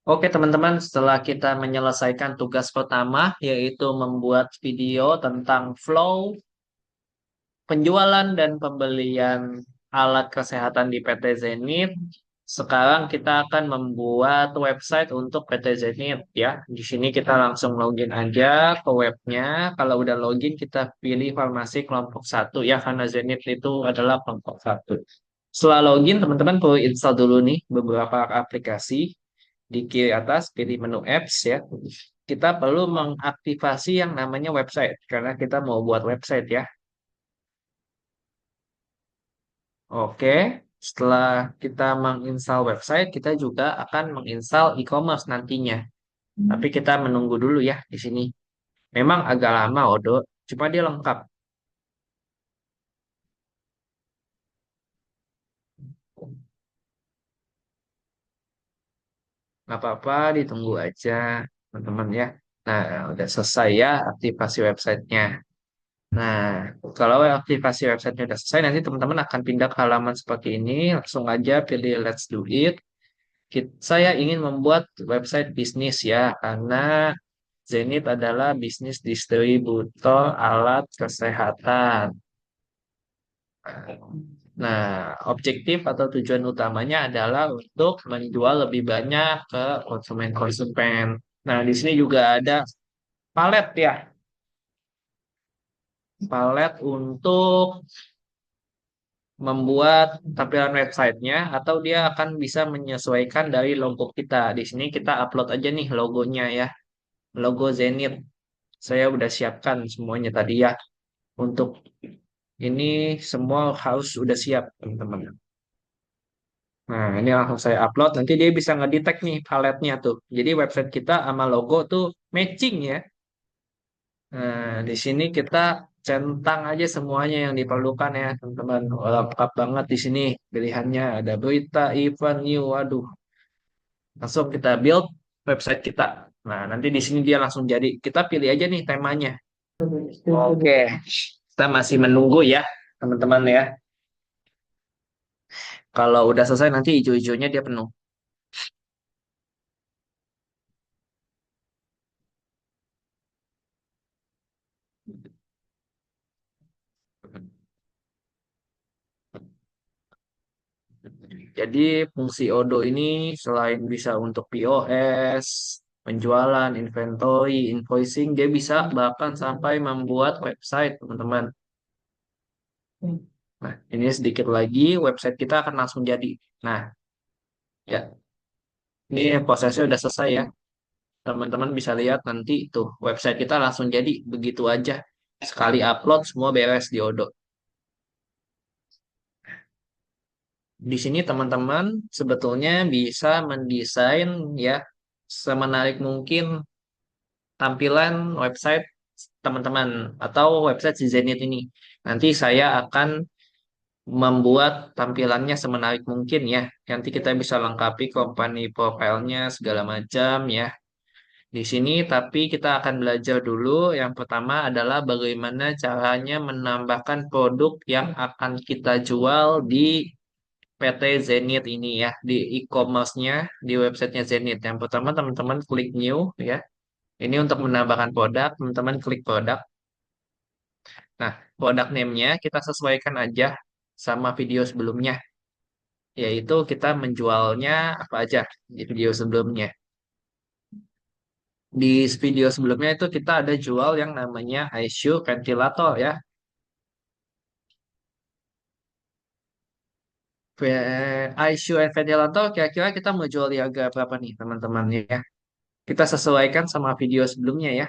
Oke teman-teman, setelah kita menyelesaikan tugas pertama, yaitu membuat video tentang flow penjualan dan pembelian alat kesehatan di PT Zenith, sekarang kita akan membuat website untuk PT Zenith ya. Di sini kita langsung login aja ke webnya. Kalau udah login, kita pilih farmasi kelompok satu ya, karena Zenith itu adalah kelompok satu. Setelah login, teman-teman perlu install dulu nih beberapa aplikasi. Di kiri atas, pilih menu apps ya. Kita perlu mengaktifasi yang namanya website, karena kita mau buat website ya. Oke, setelah kita menginstal website, kita juga akan menginstal e-commerce nantinya. Tapi kita menunggu dulu ya di sini. Memang agak lama, Odo. Cuma dia lengkap. Nggak apa-apa, ditunggu aja, teman-teman ya. Nah, udah selesai ya aktivasi websitenya. Nah, kalau aktivasi websitenya udah selesai, nanti teman-teman akan pindah ke halaman seperti ini. Langsung aja pilih Let's Do It. Saya ingin membuat website bisnis ya, karena Zenith adalah bisnis distributor alat kesehatan. Nah, objektif atau tujuan utamanya adalah untuk menjual lebih banyak ke konsumen-konsumen. Nah, di sini juga ada palet ya, palet untuk membuat tampilan websitenya atau dia akan bisa menyesuaikan dari logo kita. Di sini kita upload aja nih logonya ya, logo Zenith. Saya udah siapkan semuanya tadi ya. Untuk ini semua harus udah siap, teman-teman. Nah, ini langsung saya upload. Nanti dia bisa ngedetect nih paletnya tuh. Jadi website kita sama logo tuh matching ya. Nah, di sini kita centang aja semuanya yang diperlukan ya, teman-teman. Lengkap banget di sini pilihannya. Ada berita, event, new. Waduh, langsung kita build website kita. Nah, nanti di sini dia langsung jadi. Kita pilih aja nih temanya. Oke, kita masih menunggu ya, teman-teman ya. Kalau udah selesai nanti hijau-hijaunya dia penuh. Jadi fungsi Odo ini selain bisa untuk POS, penjualan, inventory, invoicing, dia bisa bahkan sampai membuat website, teman-teman. Nah, ini sedikit lagi website kita akan langsung jadi. Nah, ya, ini prosesnya udah selesai ya. Teman-teman bisa lihat nanti tuh website kita langsung jadi begitu aja. Sekali upload semua beres di Odo. Di sini teman-teman sebetulnya bisa mendesain ya semenarik mungkin tampilan website teman-teman atau website si Zenith ini. Nanti saya akan membuat tampilannya semenarik mungkin ya. Nanti kita bisa lengkapi company profile-nya segala macam ya. Di sini tapi kita akan belajar dulu. Yang pertama adalah bagaimana caranya menambahkan produk yang akan kita jual di PT Zenith ini ya, di e-commerce-nya, di websitenya Zenith. Yang pertama teman-teman klik new ya. Ini untuk menambahkan produk, teman-teman klik produk. Nah, produk name-nya kita sesuaikan aja sama video sebelumnya, yaitu kita menjualnya apa aja di video sebelumnya. Di video sebelumnya itu kita ada jual yang namanya ICU ventilator ya. ICU and ventilator kira-kira kita mau jual di harga berapa nih teman-teman ya. Kita sesuaikan sama video sebelumnya ya.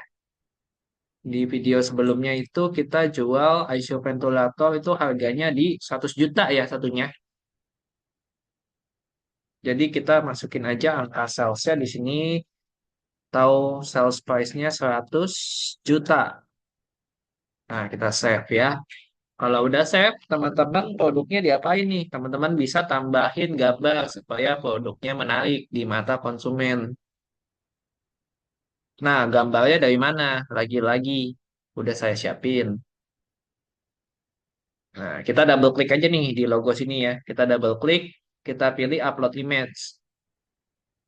Di video sebelumnya itu kita jual ICU ventilator itu harganya di 100 juta ya satunya. Jadi kita masukin aja angka salesnya di sini, tahu sales price-nya 100 juta. Nah, kita save ya. Kalau udah save, teman-teman produknya diapain nih? Teman-teman bisa tambahin gambar supaya produknya menarik di mata konsumen. Nah, gambarnya dari mana? Lagi-lagi udah saya siapin. Nah, kita double klik aja nih di logo sini ya. Kita double klik, kita pilih upload image.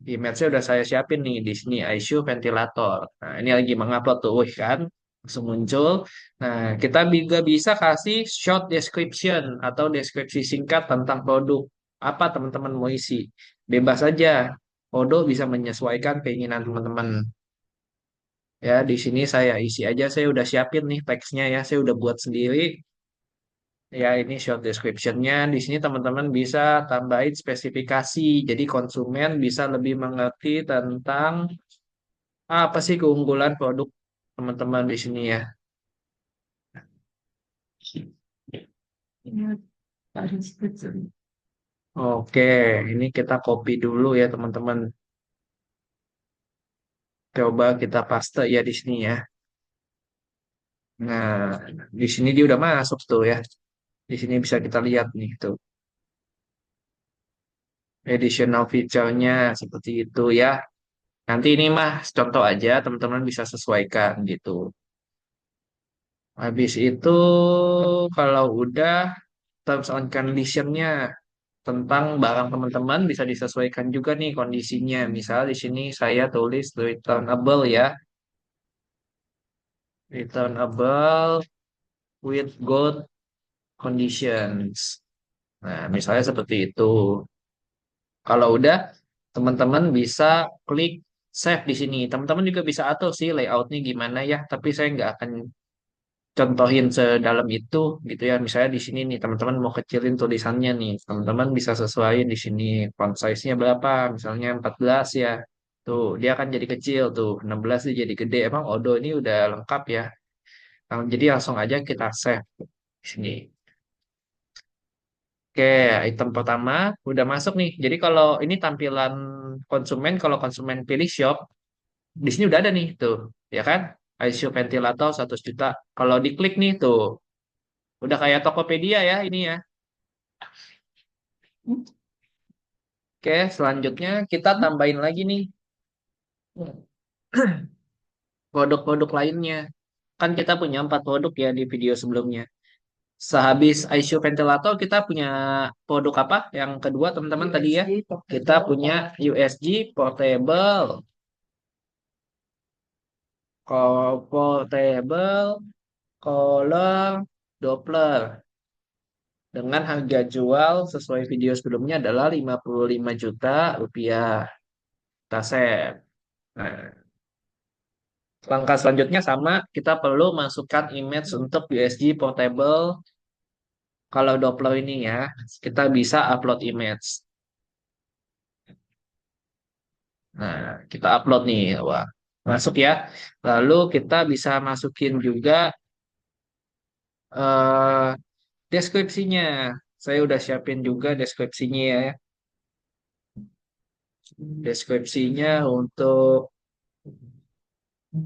Image-nya udah saya siapin nih di sini ICU ventilator. Nah, ini lagi mengupload tuh, wih kan, langsung muncul. Nah, kita juga bisa kasih short description atau deskripsi singkat tentang produk. Apa teman-teman mau isi? Bebas aja. Odo bisa menyesuaikan keinginan teman-teman. Ya, di sini saya isi aja. Saya udah siapin nih teksnya ya. Saya udah buat sendiri. Ya, ini short description-nya. Di sini teman-teman bisa tambahin spesifikasi. Jadi konsumen bisa lebih mengerti tentang apa sih keunggulan produk teman-teman di sini ya. Oke, ini kita copy dulu ya teman-teman. Coba kita paste ya di sini ya. Nah, di sini dia udah masuk tuh ya. Di sini bisa kita lihat nih tuh. Additional feature-nya seperti itu ya. Nanti ini mah contoh aja, teman-teman bisa sesuaikan gitu. Habis itu kalau udah terms and condition-nya tentang barang teman-teman bisa disesuaikan juga nih kondisinya. Misal di sini saya tulis returnable ya, returnable with good conditions. Nah, misalnya seperti itu. Kalau udah, teman-teman bisa klik save di sini. Teman-teman juga bisa atur sih layoutnya gimana ya, tapi saya nggak akan contohin sedalam itu gitu ya. Misalnya di sini nih teman-teman mau kecilin tulisannya nih. Teman-teman bisa sesuaiin di sini font size-nya berapa. Misalnya 14 ya. Tuh, dia akan jadi kecil tuh. 16 dia jadi gede. Emang Odo ini udah lengkap ya. Jadi langsung aja kita save di sini. Oke, item pertama udah masuk nih. Jadi kalau ini tampilan konsumen, kalau konsumen pilih shop, di sini udah ada nih tuh, ya kan? ICU ventilator 100 juta. Kalau diklik nih tuh, udah kayak Tokopedia ya ini ya. Oke, selanjutnya kita tambahin lagi nih produk-produk lainnya. Kan kita punya 4 produk ya di video sebelumnya. Sehabis ICU ventilator kita punya produk apa? Yang kedua teman-teman tadi ya. Kita punya USG portable, portable color Doppler dengan harga jual sesuai video sebelumnya adalah 55 juta rupiah. Kita save. Nah, langkah selanjutnya sama, kita perlu masukkan image untuk USG Portable. Kalau Doppler ini ya, kita bisa upload image. Nah, kita upload nih, wah, masuk ya. Lalu kita bisa masukin juga eh, deskripsinya. Saya udah siapin juga deskripsinya ya. Deskripsinya untuk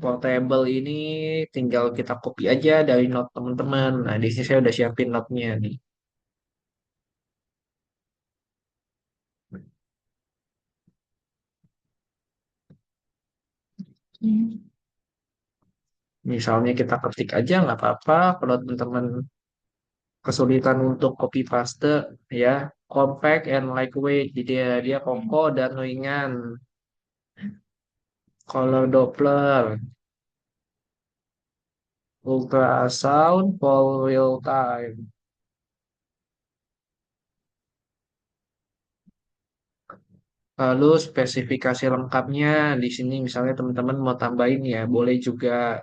portable ini tinggal kita copy aja dari note teman-teman. Nah, di sini saya udah siapin note-nya nih. Misalnya kita ketik aja nggak apa-apa. Kalau teman-teman kesulitan untuk copy paste, ya compact and lightweight. Jadi dia kokoh dan ringan. Kalau Doppler, ultrasound for real time. Lalu spesifikasi lengkapnya di sini misalnya teman-teman mau tambahin ya, boleh juga.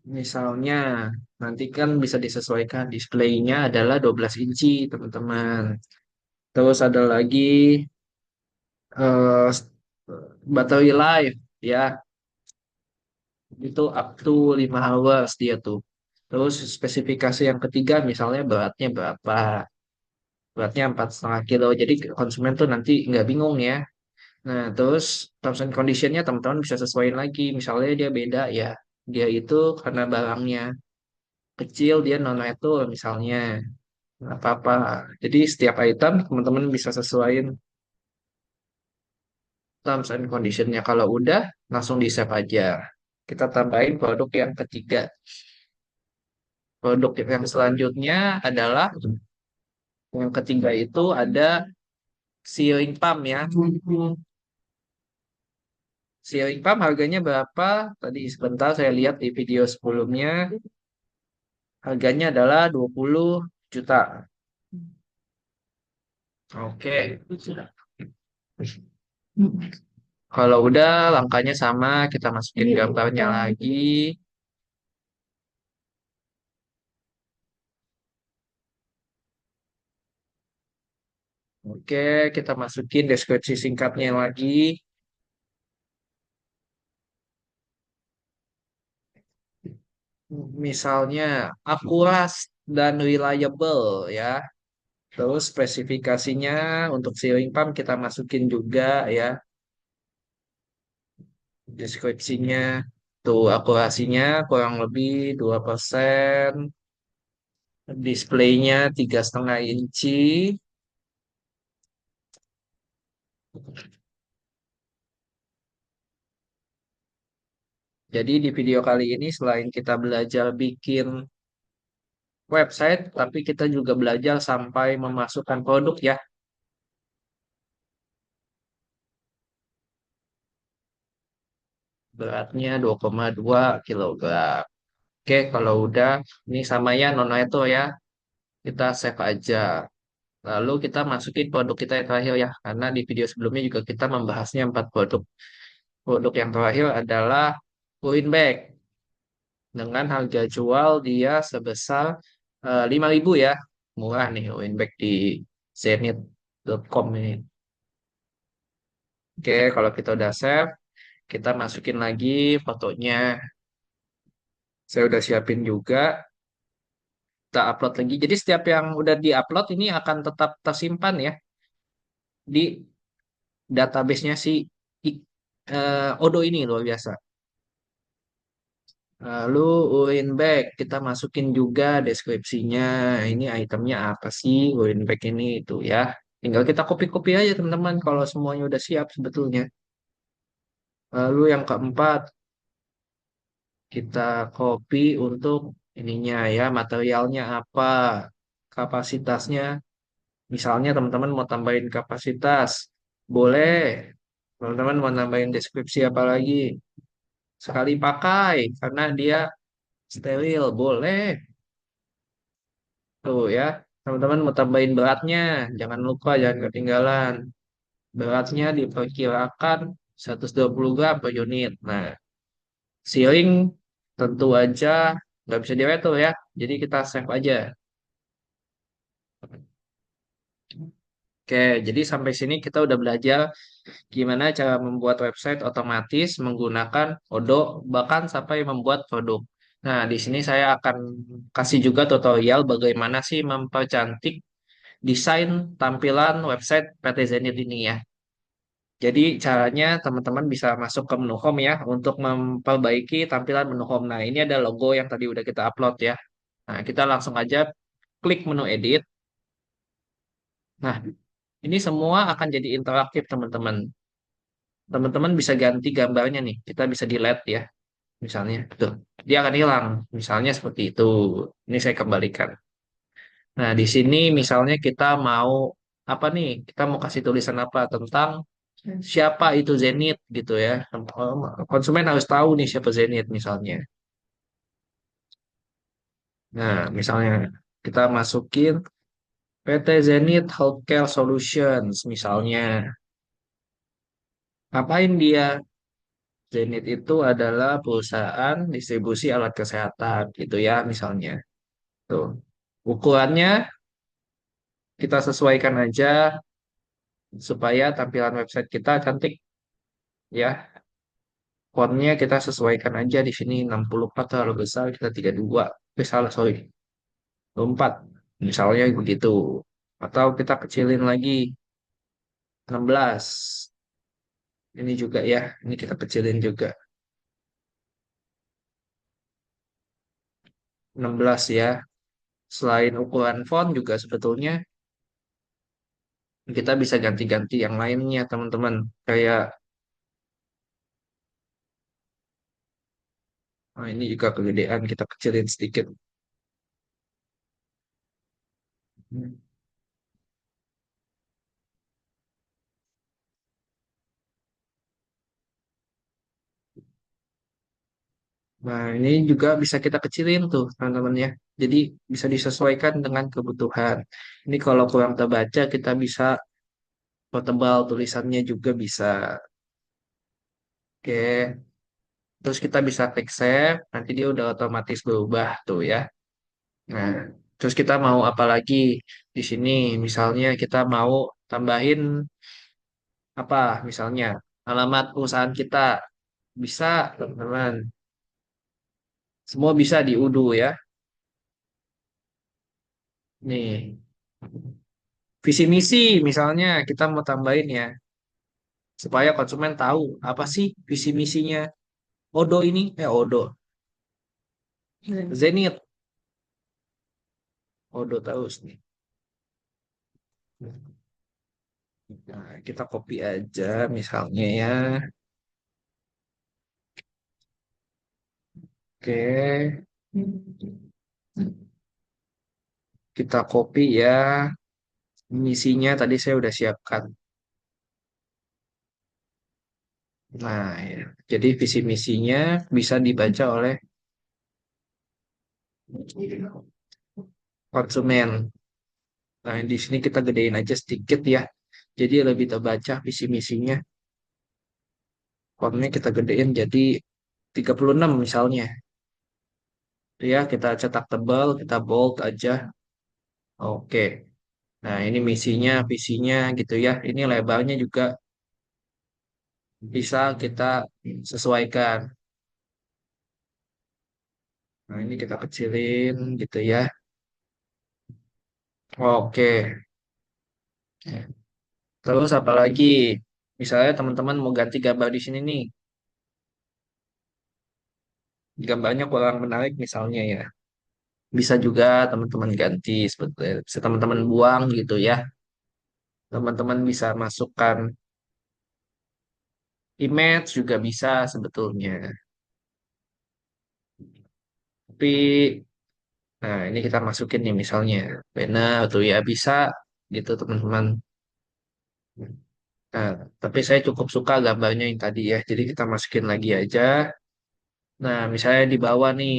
Misalnya, nanti kan bisa disesuaikan displaynya adalah 12 inci, teman-teman. Terus ada lagi eh, battery life, ya, itu up to 5 hours dia tuh. Terus spesifikasi yang ketiga, misalnya beratnya berapa? Beratnya 4,5 kilo. Jadi konsumen tuh nanti nggak bingung ya. Nah, terus terms and conditionnya teman-teman bisa sesuaiin lagi. Misalnya dia beda ya. Dia itu karena barangnya kecil, dia non retur misalnya. Nggak apa-apa. Jadi setiap item teman-teman bisa sesuaiin terms and conditionnya. Kalau udah, langsung di save aja. Kita tambahin produk yang ketiga. Produk yang selanjutnya adalah yang ketiga itu ada ceiling pump ya. Ceiling pump harganya berapa? Tadi sebentar saya lihat di video sebelumnya. Harganya adalah 20 juta. Oke. Kalau udah langkahnya sama, kita masukin gambarnya lagi. Oke, kita masukin deskripsi singkatnya lagi. Misalnya akurat dan reliable ya. Terus spesifikasinya untuk ceiling pump kita masukin juga ya. Deskripsinya tuh akurasinya kurang lebih 2%. Displaynya 3,5 inci. Jadi di video kali ini selain kita belajar bikin website, tapi kita juga belajar sampai memasukkan produk ya. Beratnya 2,2 kilogram. Oke, kalau udah ini sama ya Nono itu ya, kita save aja. Lalu kita masukin produk kita yang terakhir ya, karena di video sebelumnya juga kita membahasnya 4 produk. Produk yang terakhir adalah Winback dengan harga jual dia sebesar 5.000 ya. Murah nih Winback di zenith.com ini. Oke, kalau kita udah save, kita masukin lagi fotonya. Saya udah siapin juga. Kita upload lagi. Jadi setiap yang udah di-upload ini akan tetap tersimpan ya di database-nya si Odo ini luar biasa. Lalu Winback kita masukin juga deskripsinya. Ini itemnya apa sih Winback ini itu ya. Tinggal kita copy-copy aja teman-teman kalau semuanya udah siap sebetulnya. Lalu yang keempat kita copy untuk ininya ya materialnya apa, kapasitasnya. Misalnya teman-teman mau tambahin kapasitas, boleh. Teman-teman mau nambahin deskripsi apa lagi? Sekali pakai karena dia steril, boleh. Tuh ya, teman-teman mau tambahin beratnya, jangan lupa jangan ketinggalan. Beratnya diperkirakan 120 gram per unit. Nah, sealing tentu aja nggak bisa diretur ya, jadi kita save aja. Oke, jadi sampai sini kita udah belajar gimana cara membuat website otomatis menggunakan Odoo, bahkan sampai membuat produk. Nah, di sini saya akan kasih juga tutorial bagaimana sih mempercantik desain tampilan website PT Zenith ini ya. Jadi caranya teman-teman bisa masuk ke menu home ya untuk memperbaiki tampilan menu home. Nah, ini ada logo yang tadi udah kita upload ya. Nah, kita langsung aja klik menu edit. Nah, ini semua akan jadi interaktif teman-teman. Teman-teman bisa ganti gambarnya nih. Kita bisa delete ya, misalnya. Tuh, dia akan hilang. Misalnya seperti itu. Ini saya kembalikan. Nah, di sini misalnya kita mau apa nih? Kita mau kasih tulisan apa tentang siapa itu Zenith gitu ya. Konsumen harus tahu nih siapa Zenith misalnya. Nah, misalnya kita masukin PT Zenith Healthcare Solutions misalnya. Ngapain dia? Zenith itu adalah perusahaan distribusi alat kesehatan gitu ya misalnya. Tuh. Ukurannya kita sesuaikan aja supaya tampilan website kita cantik ya. Fontnya kita sesuaikan aja di sini 64 terlalu besar kita 32. Salah sorry 4 misalnya begitu. Atau kita kecilin lagi 16. Ini juga ya, ini kita kecilin juga 16 ya. Selain ukuran font juga sebetulnya kita bisa ganti-ganti yang lainnya teman-teman. Kayak ini juga kegedean kita kecilin sedikit. Nah, ini juga bisa kita kecilin tuh, teman-teman ya. Jadi bisa disesuaikan dengan kebutuhan. Ini kalau kurang terbaca, kita bisa pertebal tulisannya juga bisa. Oke, terus kita bisa klik save, nanti dia udah otomatis berubah tuh ya. Nah, terus kita mau apa lagi di sini? Misalnya kita mau tambahin apa? Misalnya alamat perusahaan kita bisa, teman-teman. Semua bisa di Udo ya. Nih, visi misi misalnya kita mau tambahin ya, supaya konsumen tahu apa sih visi misinya Odo ini, Odo, Zenith, Odo terus nih. Nah, kita copy aja misalnya ya. Oke, kita copy ya. Misinya tadi saya udah siapkan. Nah, ya. Jadi visi misinya bisa dibaca oleh konsumen. Nah, di sini kita gedein aja sedikit ya. Jadi lebih terbaca visi misinya. Fontnya kita gedein jadi 36 misalnya. Ya, kita cetak tebal, kita bold aja. Oke. Nah, ini misinya, visinya gitu ya. Ini lebarnya juga bisa kita sesuaikan. Nah, ini kita kecilin gitu ya. Oke. Terus apalagi? Misalnya teman-teman mau ganti gambar di sini nih. Gambarnya kurang menarik misalnya ya. Bisa juga teman-teman ganti seperti bisa teman-teman buang gitu ya. Teman-teman bisa masukkan image juga bisa sebetulnya. Tapi nah ini kita masukin nih misalnya pena atau ya bisa gitu teman-teman. Nah, tapi saya cukup suka gambarnya yang tadi ya. Jadi kita masukin lagi aja. Nah, misalnya di bawah nih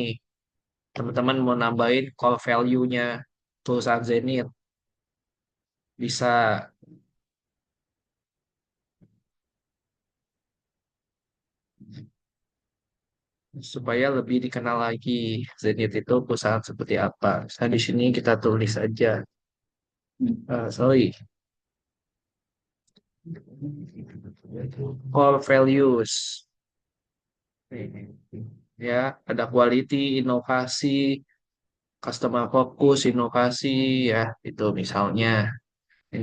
teman-teman mau nambahin call value-nya perusahaan Zenith bisa supaya lebih dikenal lagi Zenith itu perusahaan seperti apa. Nah, di sini kita tulis aja. Sorry, core values. Ya, ada quality, inovasi, customer focus, inovasi, ya, itu misalnya.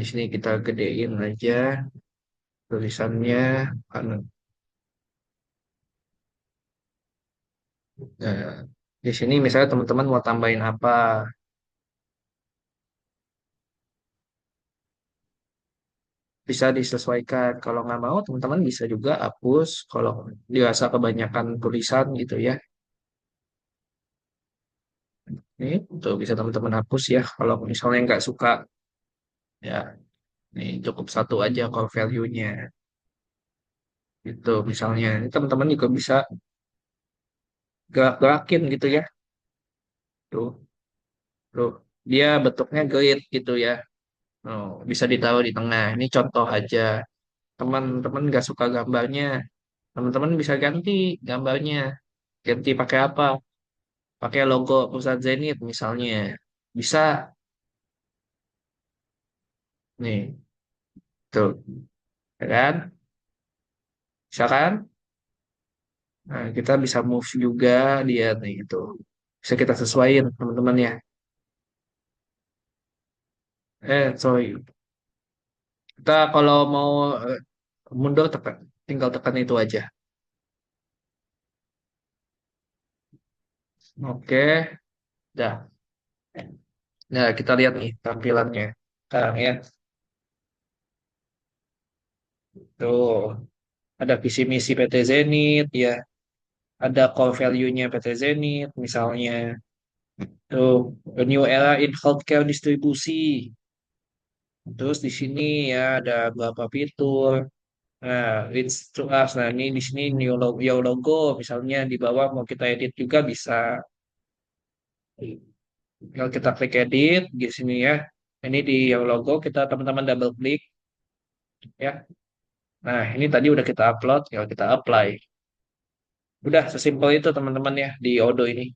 Di sini kita gedein aja tulisannya. Karena, nah, di sini misalnya teman-teman mau tambahin apa, bisa disesuaikan. Kalau nggak mau, teman-teman bisa juga hapus. Kalau dirasa kebanyakan tulisan gitu ya. Ini tuh bisa teman-teman hapus ya. Kalau misalnya nggak suka, ya, ini cukup satu aja core value-nya. Itu misalnya, ini teman-teman juga bisa gerak-gerakin gitu ya. Tuh, tuh. Dia bentuknya grid gitu ya. Oh, bisa ditaruh di tengah. Ini contoh aja. Teman-teman nggak suka gambarnya, teman-teman bisa ganti gambarnya. Ganti pakai apa? Pakai logo perusahaan Zenith misalnya. Bisa nih, tuh, ya kan? Bisa kan? Nah, kita bisa move juga dia nih gitu. Bisa kita sesuaiin teman-teman ya. Sorry. Kita kalau mau eh, mundur tekan, tinggal tekan itu aja. Oke, dah. Nah, kita lihat nih tampilannya. Sekarang ya. Tuh, ada visi misi PT Zenith ya. Ada core value-nya PT Zenith misalnya. Tuh, a new era in healthcare distribusi. Terus di sini ya ada beberapa fitur. Nah, it's to us. Nah, ini di sini new logo, misalnya di bawah mau kita edit juga bisa. Kalau kita klik edit di sini ya. Ini di yang logo kita teman-teman double klik ya. Nah, ini tadi udah kita upload, tinggal kita apply. Udah sesimpel itu teman-teman ya di Odo ini.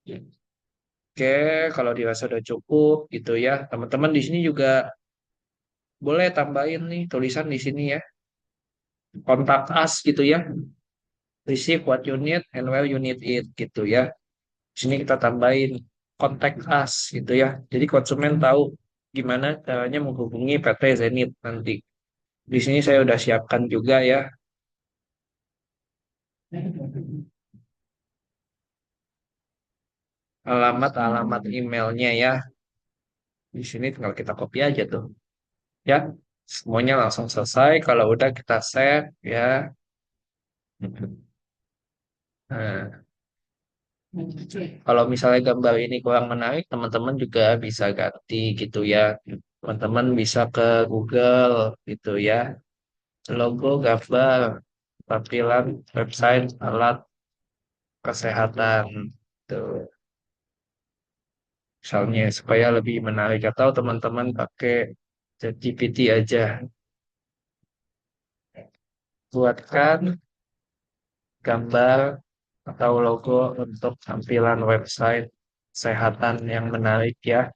Oke, kalau dirasa udah cukup gitu ya. Teman-teman di sini juga boleh tambahin nih tulisan di sini ya. Kontak us gitu ya. Receive what you need and where you need it gitu ya. Di sini kita tambahin contact us gitu ya. Jadi konsumen tahu gimana caranya menghubungi PT Zenith nanti. Di sini saya udah siapkan juga ya alamat-alamat emailnya ya. Di sini tinggal kita copy aja tuh ya. Semuanya langsung selesai. Kalau udah kita save ya. Nah, kalau misalnya gambar ini kurang menarik, teman-teman juga bisa ganti gitu ya. Teman-teman bisa ke Google gitu ya. Logo, gambar, tampilan, website, alat kesehatan. Tuh. Misalnya supaya lebih menarik atau teman-teman pakai ChatGPT aja. Buatkan gambar atau logo untuk tampilan website kesehatan yang menarik ya.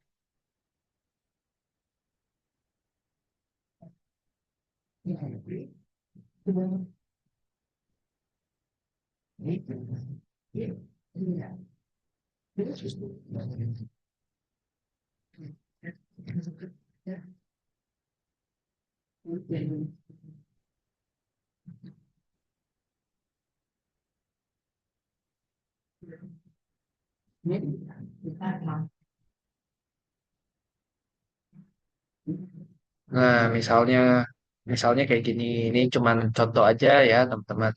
Nah, misalnya kayak gini, ini cuman contoh aja ya, teman-teman.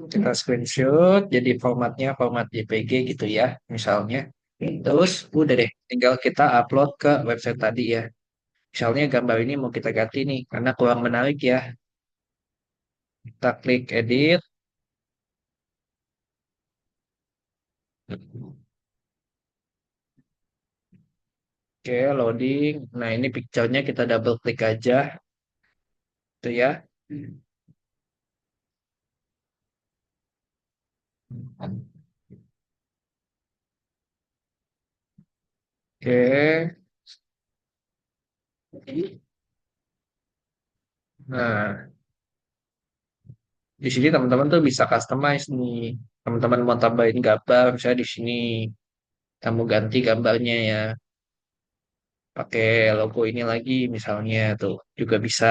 Kita screenshot, jadi formatnya format JPG gitu ya, misalnya. Terus udah deh, tinggal kita upload ke website tadi ya. Misalnya gambar ini mau kita ganti nih, karena kurang menarik ya. Kita klik edit, oke loading. Nah ini picture-nya kita double klik aja, tuh ya. Oke, nah di sini teman-teman tuh bisa customize nih. Teman-teman mau tambahin gambar, misalnya di sini kamu ganti gambarnya ya, pakai logo ini lagi misalnya tuh juga bisa.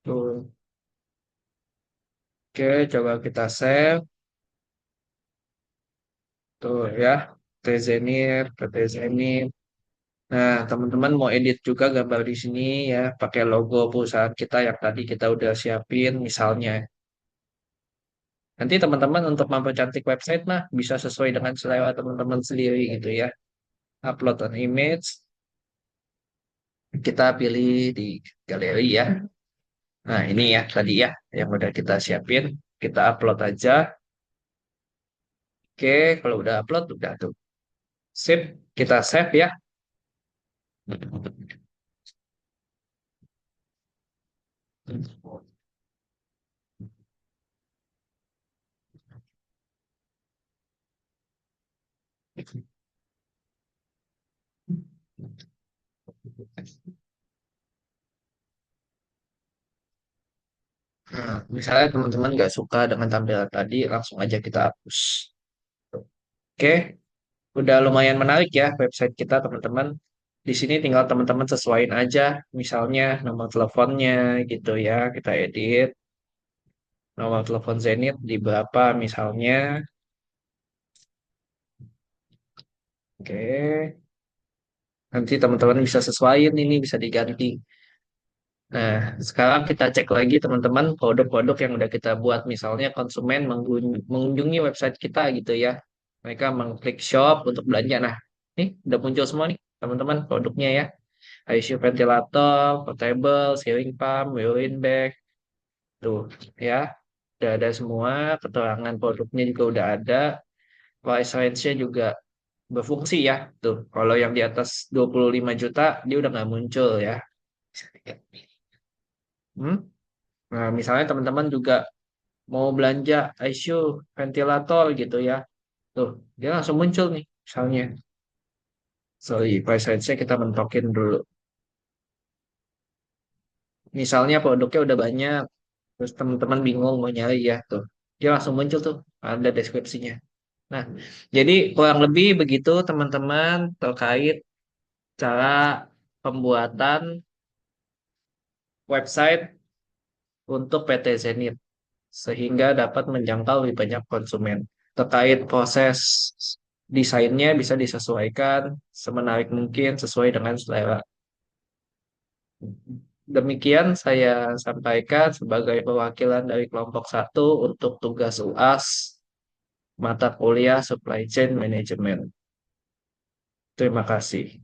Tuh. Oke, coba kita save tuh ya. Tezenir, ke Tezenir. Nah, teman-teman mau edit juga gambar di sini ya, pakai logo perusahaan kita yang tadi kita udah siapin misalnya. Nanti teman-teman untuk mempercantik website mah bisa sesuai dengan selera teman-teman sendiri gitu ya. Upload an image, kita pilih di galeri ya. Nah, ini ya tadi ya yang udah kita siapin. Kita upload aja. Oke, kalau udah upload udah tuh. Sip, kita save ya. Nah, misalnya teman-teman nggak suka dengan tampilan tadi, langsung aja kita hapus. Oke, udah lumayan menarik ya website kita teman-teman. Di sini tinggal teman-teman sesuaiin aja, misalnya nomor teleponnya gitu ya, kita edit nomor telepon Zenith di berapa misalnya. Oke, nanti teman-teman bisa sesuaiin ini bisa diganti. Nah, sekarang kita cek lagi teman-teman produk-produk yang udah kita buat. Misalnya konsumen mengunjungi website kita gitu ya. Mereka mengklik shop untuk belanja. Nah, nih udah muncul semua nih teman-teman produknya ya. ICU ventilator, portable, ceiling pump, wheelin bag. Tuh ya, udah ada semua. Keterangan produknya juga udah ada. Price range-nya juga berfungsi ya. Tuh, kalau yang di atas 25 juta, dia udah nggak muncul ya. Hmm? Nah, misalnya teman-teman juga mau belanja ICU ventilator gitu ya. Tuh, dia langsung muncul nih. Misalnya, sorry, price range-nya kita mentokin dulu. Misalnya produknya udah banyak, terus teman-teman bingung mau nyari ya, tuh. Dia langsung muncul tuh, ada deskripsinya. Nah, jadi kurang lebih begitu teman-teman terkait cara pembuatan website untuk PT Zenith sehingga dapat menjangkau lebih banyak konsumen. Terkait proses desainnya bisa disesuaikan semenarik mungkin sesuai dengan selera. Demikian saya sampaikan sebagai perwakilan dari kelompok satu untuk tugas UAS mata kuliah Supply Chain Management. Terima kasih.